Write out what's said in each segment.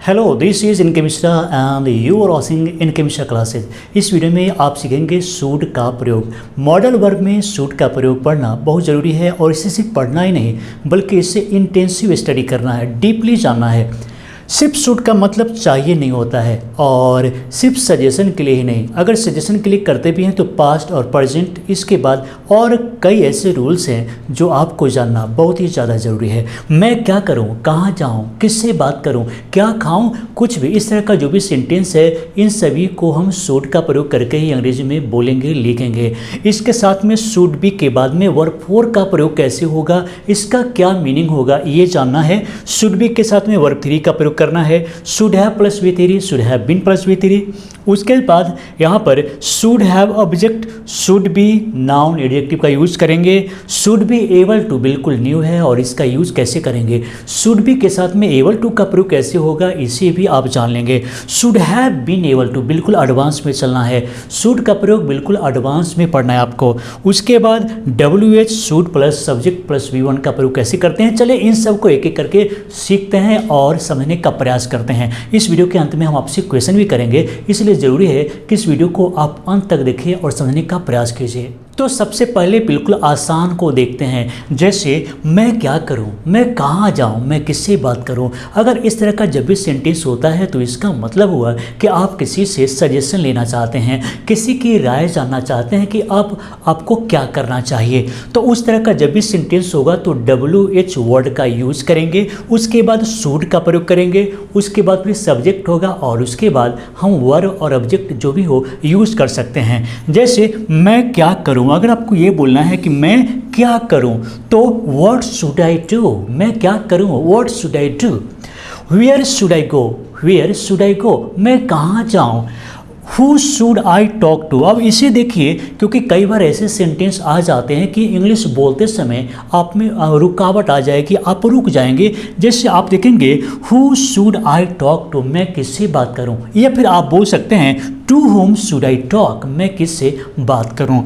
Hello, this is इनके Mishra and you are watching इनके Mishra classes. इस वीडियो में आप सीखेंगे शुड का प्रयोग। मॉडल वर्ब में शुड का प्रयोग पढ़ना बहुत ज़रूरी है और इसे सिर्फ पढ़ना ही नहीं बल्कि इससे इंटेंसिव स्टडी करना है, डीपली जानना है। सिर्फ शुड का मतलब चाहिए नहीं होता है और सिर्फ सजेशन के लिए ही नहीं। अगर सजेशन के लिए करते भी हैं तो पास्ट और प्रेजेंट, इसके बाद और कई ऐसे रूल्स हैं जो आपको जानना बहुत ही ज़्यादा ज़रूरी है। मैं क्या करूं, कहां जाऊं, किससे बात करूं, क्या खाऊं, कुछ भी इस तरह का जो भी सेंटेंस है इन सभी को हम शुड का प्रयोग करके ही अंग्रेजी में बोलेंगे, लिखेंगे। इसके साथ में शुड बी के बाद में वर्ब फोर का प्रयोग कैसे होगा, इसका क्या मीनिंग होगा ये जानना है। शुड बी के साथ में वर्ब थ्री का प्रयोग करना है। Should have plus V three, should have been plus V three. उसके बाद यहाँ पर should have object, should be noun adjective का यूज करेंगे। शुड बी एबल टू बिल्कुल न्यू है और इसका यूज कैसे करेंगे। शुड बी के साथ में एबल टू का प्रयोग कैसे होगा इसे भी आप जान लेंगे। Should have been able to बिल्कुल एडवांस में चलना है। शुड का प्रयोग बिल्कुल एडवांस में पढ़ना है आपको। उसके बाद WH should plus subject plus V1 का प्रयोग कैसे करते हैं, चले इन सब को एक एक करके सीखते हैं और समझने का प्रयास करते हैं। इस वीडियो के अंत में हम आपसे क्वेश्चन भी करेंगे, इसलिए ज़रूरी है कि इस वीडियो को आप अंत तक देखें और समझने का प्रयास कीजिए। तो सबसे पहले बिल्कुल आसान को देखते हैं, जैसे मैं क्या करूं, मैं कहां जाऊं, मैं किससे बात करूं। अगर इस तरह का जब भी सेंटेंस होता है तो इसका मतलब हुआ कि आप किसी से सजेशन लेना चाहते हैं, किसी की राय जानना चाहते हैं कि आपको क्या करना चाहिए। तो उस तरह का जब भी सेंटेंस होगा तो WH वर्ड का यूज करेंगे। उसके बाद शुड का प्रयोग करेंगे। उसके बाद फिर सब्जेक्ट होगा और उसके बाद हम वर्ब और ऑब्जेक्ट जो भी हो यूज कर सकते हैं। जैसे मैं क्या करूं, अगर आपको ये बोलना है कि मैं क्या करूं तो व्हाट शुड आई डू, मैं क्या करूं, what should I do. Where should I go, where should I go, मैं कहाँ जाऊं। Who should I talk to. अब इसे देखिए, क्योंकि कई बार ऐसे सेंटेंस आ जाते हैं कि इंग्लिश बोलते समय आप में रुकावट आ जाएगी, आप रुक जाएंगे। जैसे आप देखेंगे who should I talk to, मैं किससे बात करूं, या फिर आप बोल सकते हैं to whom should I talk, मैं किससे बात करूं।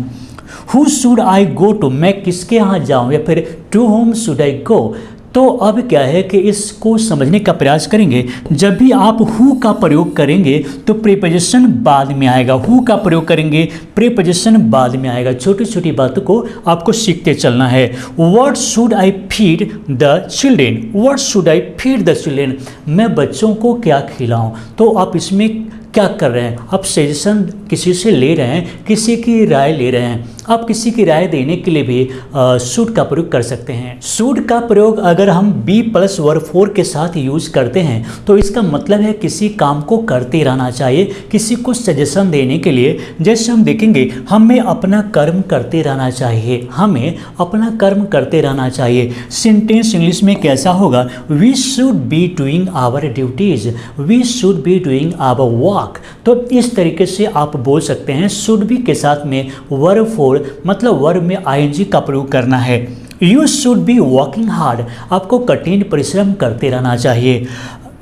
Who should I go to, मैं किसके यहाँ जाऊँ, या फिर to whom should I go. तो अब क्या है कि इसको समझने का प्रयास करेंगे। जब भी आप हु का प्रयोग करेंगे तो प्रीपोजिशन बाद में आएगा। हु का प्रयोग करेंगे, प्रीपोजिशन बाद में आएगा। छोटी छोटी बातों को आपको सीखते चलना है। What should I feed the children, what should I feed the children, मैं बच्चों को क्या खिलाऊं। तो आप इसमें क्या कर रहे हैं, आप सजेशन किसी से ले रहे हैं, किसी की राय ले रहे हैं। आप किसी की राय देने के लिए भी शुड का प्रयोग कर सकते हैं। शुड का प्रयोग अगर हम बी प्लस वर्ब फोर के साथ यूज करते हैं तो इसका मतलब है किसी काम को करते रहना चाहिए, किसी को सजेशन देने के लिए। जैसे हम देखेंगे हमें अपना कर्म करते रहना चाहिए, हमें अपना कर्म करते रहना चाहिए। सेंटेंस इंग्लिश में कैसा होगा, we should be doing our duties, we should be doing our work. तो इस तरीके से आप बोल सकते हैं। शुड बी के साथ में वर्ब फोर मतलब वर्ब में ING का प्रयोग करना है। You should be working hard, आपको कठिन परिश्रम करते रहना चाहिए।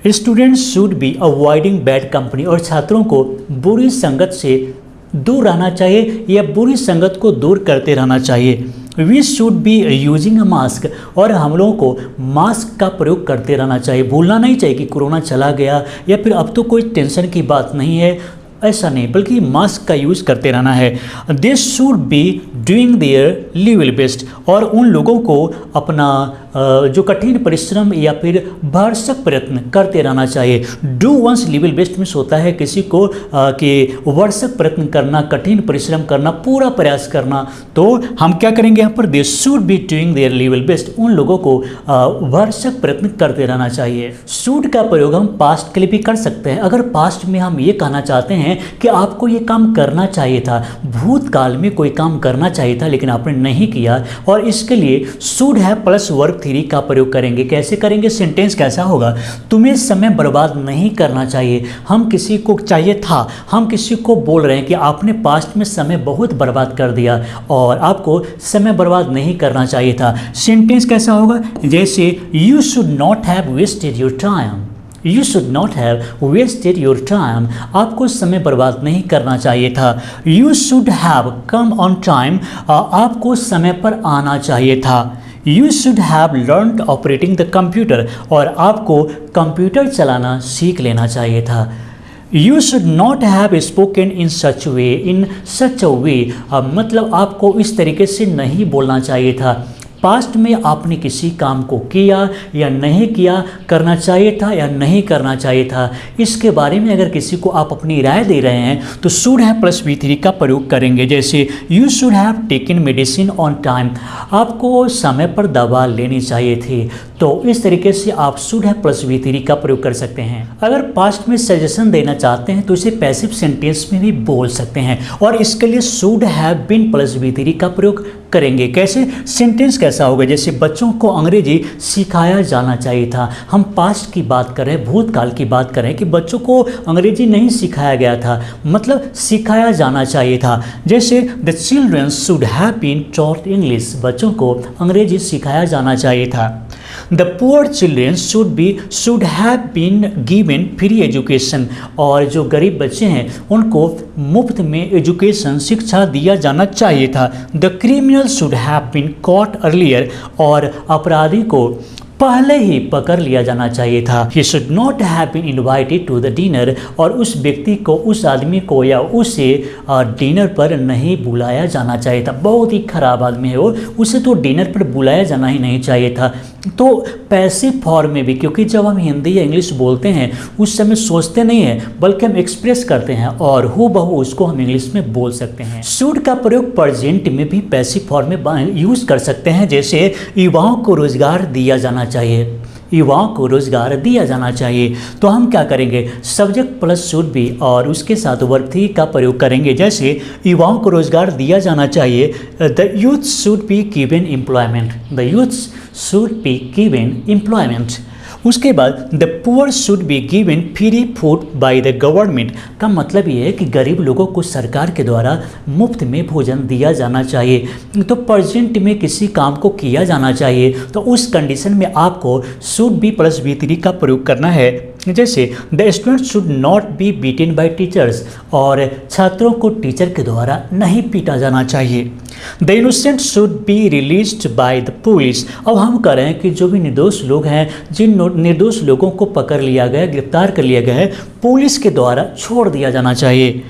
Students should be avoiding bad company, और छात्रों को बुरी संगत से दूर रहना चाहिए या बुरी संगत को दूर करते रहना चाहिए। We should be using a mask, और हम लोगों को मास्क का प्रयोग करते रहना चाहिए। भूलना नहीं चाहिए कि कोरोना चला गया या फिर अब तो कोई टेंशन की बात नहीं है, ऐसा नहीं, बल्कि मास्क का यूज़ करते रहना है। They should be doing their level best, और उन लोगों को अपना जो कठिन परिश्रम या फिर भरसक प्रयत्न करते रहना चाहिए। Do one's level best means होता है किसी को कि भरसक प्रयत्न करना, कठिन परिश्रम करना, पूरा प्रयास करना। तो हम क्या करेंगे यहाँ पर, they should be doing their level best, उन लोगों को भरसक प्रयत्न करते रहना चाहिए। शुड का प्रयोग हम पास्ट के लिए भी कर सकते हैं। अगर पास्ट में हम ये कहना चाहते हैं कि आपको ये काम करना चाहिए था, भूतकाल में कोई काम करना चाहिए था लेकिन आपने नहीं किया, और इसके लिए should have plus verb three का प्रयोग करेंगे। कैसे करेंगे, सेंटेंस कैसा होगा, तुम्हें समय बर्बाद नहीं करना चाहिए। हम किसी को चाहिए था, हम किसी को बोल रहे हैं कि आपने पास्ट में समय बहुत बर्बाद कर दिया और आपको समय बर्बाद नहीं करना चाहिए था। सेंटेंस कैसा होगा, जैसे you should not have wasted your time, you should not have wasted your time, आपको समय बर्बाद नहीं करना चाहिए था। You should have come on time, आपको समय पर आना चाहिए था। You should have learn operating the computer, और आपको कंप्यूटर चलाना सीख लेना चाहिए था। You should not have spoken in such a way, मतलब आपको इस तरीके से नहीं बोलना चाहिए था। पास्ट में आपने किसी काम को किया या नहीं किया, करना चाहिए था या नहीं करना चाहिए था, इसके बारे में अगर किसी को आप अपनी राय दे रहे हैं तो शुड हैव प्लस V3 का प्रयोग करेंगे। जैसे you should have taken medicine on time, आपको समय पर दवा लेनी चाहिए थी। तो इस तरीके से आप शुड हैव प्लस V3 का प्रयोग कर सकते हैं। अगर पास्ट में सजेशन देना चाहते हैं तो इसे पैसिव सेंटेंस में भी बोल सकते हैं, और इसके लिए should have been plus V3 का प्रयोग करेंगे। कैसे? सेंटेंस कैसा होगा? जैसे बच्चों को अंग्रेजी सिखाया जाना चाहिए था। हम पास्ट की बात कर रहे हैं, भूतकाल की बात कर रहे हैं कि बच्चों को अंग्रेजी नहीं सिखाया गया था, मतलब सिखाया जाना चाहिए था। जैसे the children should have been taught English, बच्चों को अंग्रेजी सिखाया जाना चाहिए था। The poor children should have been given free education, और जो गरीब बच्चे हैं उनको मुफ्त में एजुकेशन शिक्षा दिया जाना चाहिए था। The criminal should have been caught earlier, और अपराधी को पहले ही पकड़ लिया जाना चाहिए था। He should not have been invited to the dinner, और उस व्यक्ति को, उस आदमी को या उसे डिनर पर नहीं बुलाया जाना चाहिए था। बहुत ही खराब आदमी है वो, उसे तो डिनर पर बुलाया जाना ही नहीं चाहिए था। तो पैसिव फॉर्म में भी, क्योंकि जब हम हिंदी या इंग्लिश बोलते हैं उस समय सोचते नहीं हैं बल्कि हम एक्सप्रेस करते हैं, और हूबहू उसको हम इंग्लिश में बोल सकते हैं। शुड का प्रयोग प्रेजेंट में भी पैसिव फॉर्म में यूज कर सकते हैं। जैसे युवाओं को रोजगार दिया जाना चाहिए, युवाओं को रोजगार दिया जाना चाहिए। तो हम क्या करेंगे? सब्जेक्ट प्लस शुड बी और उसके साथ वर्ब 3 का प्रयोग करेंगे। जैसे युवाओं को रोजगार दिया जाना चाहिए, the youth should be given employment, the youth should be given employment. उसके बाद the poor should be given free food by the government, का मतलब ये है कि गरीब लोगों को सरकार के द्वारा मुफ्त में भोजन दिया जाना चाहिए। तो प्रेजेंट में किसी काम को किया जाना चाहिए, तो उस कंडीशन में आपको शुड बी प्लस V3 का प्रयोग करना है। जैसे the student should not be beaten bye teachers, और छात्रों को टीचर के द्वारा नहीं पीटा जाना चाहिए। The innocent should be released by the police, अब हम कह रहे हैं कि जो भी निर्दोष लोग हैं, जिन निर्दोष लोगों को पकड़ लिया गया, गिरफ्तार कर लिया गया है, पुलिस के द्वारा छोड़ दिया जाना चाहिए।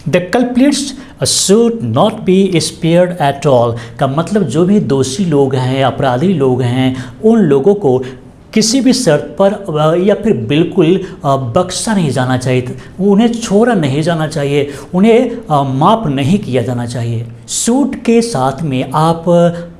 The culprits should not be spared at all, का मतलब जो भी दोषी लोग हैं, अपराधी लोग हैं, उन लोगों को किसी भी शर्त पर या फिर बिल्कुल बख्शा नहीं जाना चाहिए, उन्हें छोड़ा नहीं जाना चाहिए, उन्हें माफ़ नहीं किया जाना चाहिए। शुड के साथ में आप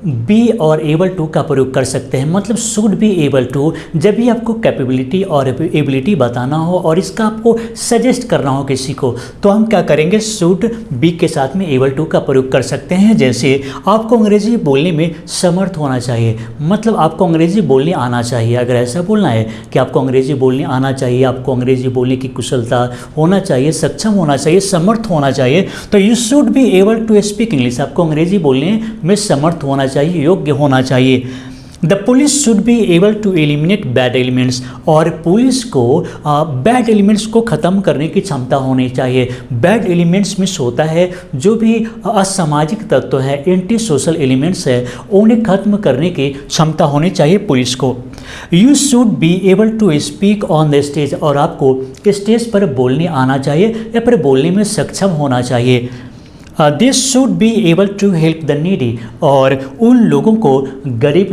बी और एबल टू का प्रयोग कर सकते हैं। मतलब शुड बी एबल टू, जब भी आपको कैपेबिलिटी और एबिलिटी बताना हो और इसका आपको सजेस्ट करना हो किसी को, तो हम क्या करेंगे? शुड बी के साथ में एबल टू का प्रयोग कर सकते हैं। जैसे आपको अंग्रेजी बोलने में समर्थ होना चाहिए, मतलब आपको अंग्रेजी बोलने आना चाहिए। अगर ऐसा बोलना है कि आपको अंग्रेजी बोलने आना चाहिए, आपको अंग्रेजी बोलने की कुशलता होना चाहिए, सक्षम होना चाहिए, समर्थ होना चाहिए, तो you should be able to speak English, आपको अंग्रेजी बोलने में समर्थ होना चाहिए, योग्य होना चाहिए। The police should be able to eliminate bad elements, और पुलिस को बैड एलिमेंट्स को ख़त्म करने की क्षमता होनी चाहिए। बैड एलिमेंट्स मिस होता है जो भी असामाजिक तत्व है, एंटी सोशल एलिमेंट्स है, उन्हें खत्म करने की क्षमता होनी चाहिए पुलिस को। You should be able to speak on the stage, और आपको स्टेज पर बोलने आना चाहिए या फिर बोलने में सक्षम होना चाहिए। This should be able to help the needy, और उन लोगों को, गरीब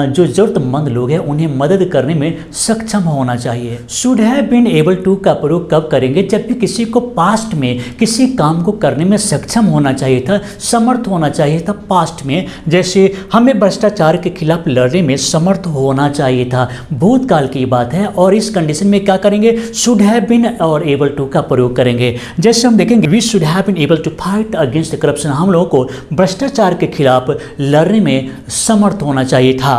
जो ज़रूरतमंद लोग हैं, उन्हें मदद करने में सक्षम होना चाहिए। Should have been able to का प्रयोग कब करेंगे? जब भी किसी को पास्ट में किसी काम को करने में सक्षम होना चाहिए था, समर्थ होना चाहिए था पास्ट में। जैसे हमें भ्रष्टाचार के खिलाफ लड़ने में समर्थ होना चाहिए था, भूतकाल की बात है, और इस कंडीशन में क्या करेंगे? शुड हैव बीन और एबल टू का प्रयोग करेंगे। जैसे हम देखेंगे we should have been able to fight against corruption, हम लोगों को भ्रष्टाचार के खिलाफ लड़ने में समर्थ होना चाहिए था।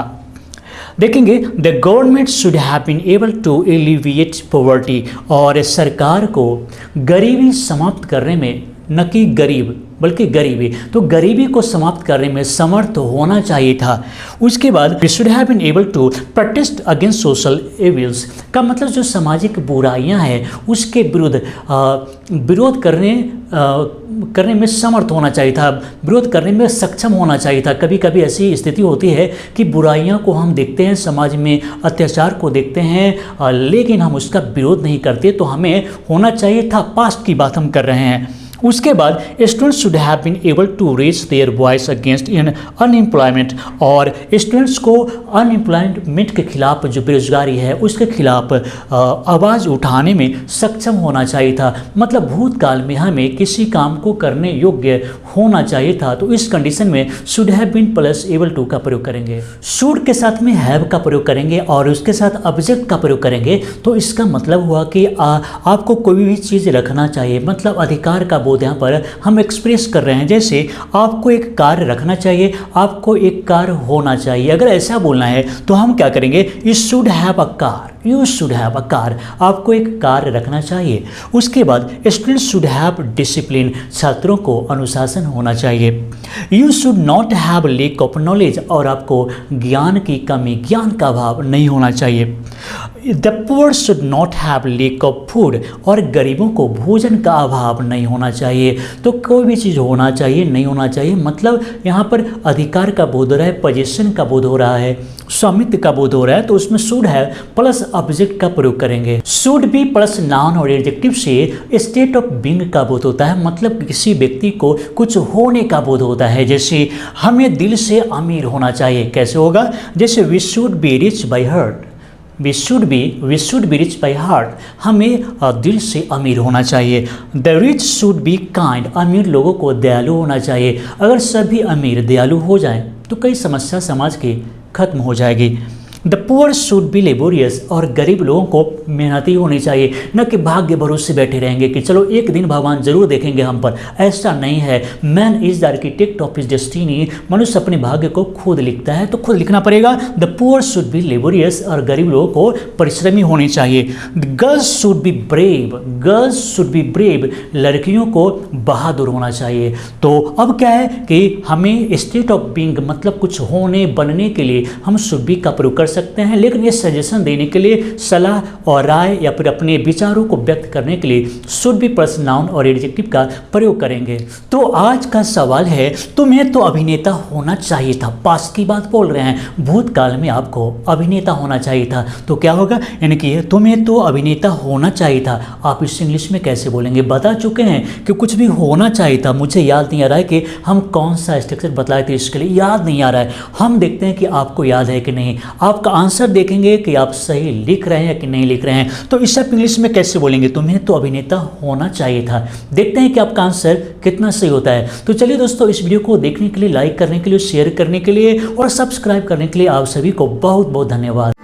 देखेंगे the government should have been able to alleviate poverty, और सरकार को गरीबी समाप्त करने में न कि गरीब, बल्कि गरीबी। तो गरीबी को समाप्त करने में समर्थ होना चाहिए था। उसके बाद we should have been able to protest against social evils का मतलब जो सामाजिक बुराइयां हैं उसके विरुद्ध विरोध करने में समर्थ होना चाहिए था, विरोध करने में सक्षम होना चाहिए था। कभी कभी ऐसी स्थिति होती है कि बुराइयां को हम देखते हैं, समाज में अत्याचार को देखते हैं, लेकिन हम उसका विरोध नहीं करते। तो हमें होना चाहिए था, पास्ट की बात हम कर रहे हैं। उसके बाद students should have been able to raise their voice against in unemployment, और स्टूडेंट्स को अनएम्प्लॉयमेंट के खिलाफ, जो बेरोजगारी है उसके खिलाफ आवाज़ उठाने में सक्षम होना चाहिए था। मतलब भूतकाल में हमें किसी काम को करने योग्य होना चाहिए था। तो इस कंडीशन में should have been plus able to का प्रयोग करेंगे। शुड के साथ में हैव का प्रयोग करेंगे और उसके साथ ऑब्जेक्ट का प्रयोग करेंगे। तो इसका मतलब हुआ कि आपको कोई भी चीज़ रखना चाहिए, मतलब अधिकार का बोध यहाँ पर हम एक्सप्रेस कर रहे हैं। जैसे आपको एक कार रखना चाहिए, आपको एक कार होना चाहिए। अगर ऐसा बोलना है तो हम क्या करेंगे, you should have a car, you should have a car, आपको एक कार रखना चाहिए। उसके बाद स्टूडेंट शुड हैव डिसिप्लिन, छात्रों को अनुशासन होना चाहिए। You should not have lack of knowledge, और आपको ज्ञान की कमी, ज्ञान का अभाव नहीं होना चाहिए। The poor should not have lack of food, और गरीबों को भोजन का अभाव नहीं होना चाहिए। तो कोई भी चीज़ होना चाहिए, नहीं होना चाहिए, मतलब यहाँ पर अधिकार का बोध हो रहा है, पोजीशन का बोध हो रहा है, स्वामित्व का बोध हो रहा है। तो उसमें शुड है प्लस ऑब्जेक्ट का प्रयोग करेंगे। शुड बी प्लस नाउन और एडजेक्टिव से स्टेट ऑफ बीइंग का बोध होता है, मतलब किसी व्यक्ति को कुछ होने का बोध होता है। जैसे हमें दिल से अमीर होना चाहिए, कैसे होगा, जैसे we should be rich by heart, we should be rich by heart, हमें दिल से अमीर होना चाहिए। The rich should be kind, अमीर लोगों को दयालु होना चाहिए। अगर सभी अमीर दयालु हो जाएं तो कई समस्या समाज की खत्म हो जाएगी। The poor should be laborious, और गरीब लोगों को मेहनती होनी चाहिए, न कि भाग्य भरोसे बैठे रहेंगे कि चलो एक दिन भगवान जरूर देखेंगे हम पर। ऐसा नहीं है। Man is the architect of his destiny, मनुष्य अपने भाग्य को खुद लिखता है, तो खुद लिखना पड़ेगा। The poor should be laborious, और गरीब लोगों को परिश्रमी होनी चाहिए। Girls should be brave, girls should be brave, लड़कियों को बहादुर होना चाहिए। तो अब क्या है कि हमें स्टेट ऑफ बीइंग, मतलब कुछ होने बनने के लिए हम शुड बी का प्रयोग कर सकते हैं, लेकिन ये सजेशन देने के लिए, सलाह और राय या फिर अपने विचारों को व्यक्त करने के लिए शुड बी प्लस नाउन और एडजेक्टिव का प्रयोग करेंगे। तो आज का सवाल है, तुम्हें तो अभिनेता होना चाहिए था, पास्ट की बात बोल रहे हैं, भूतकाल में आपको अभिनेता होना चाहिए था। तो क्या होगा, यानी कि तुम्हें तो अभिनेता होना चाहिए था। आप इस इंग्लिश में कैसे बोलेंगे, बता चुके हैं कि कुछ भी होना चाहिए था। मुझे याद नहीं आ रहा है कि हम कौन सा स्ट्रक्चर बताए थे, इसके लिए याद नहीं आ रहा है। हम देखते हैं कि आपको याद है कि नहीं, आपका आंसर देखेंगे कि आप सही लिख रहे हैं कि नहीं लिख रहे हैं। तो इस आप इंग्लिश में कैसे बोलेंगे, तुम्हें तो अभिनेता होना चाहिए था। देखते हैं कि आपका आंसर कितना सही होता है। तो चलिए दोस्तों, इस वीडियो को देखने के लिए, लाइक करने के लिए, शेयर करने के लिए और सब्सक्राइब करने के लिए आप सभी को बहुत बहुत धन्यवाद।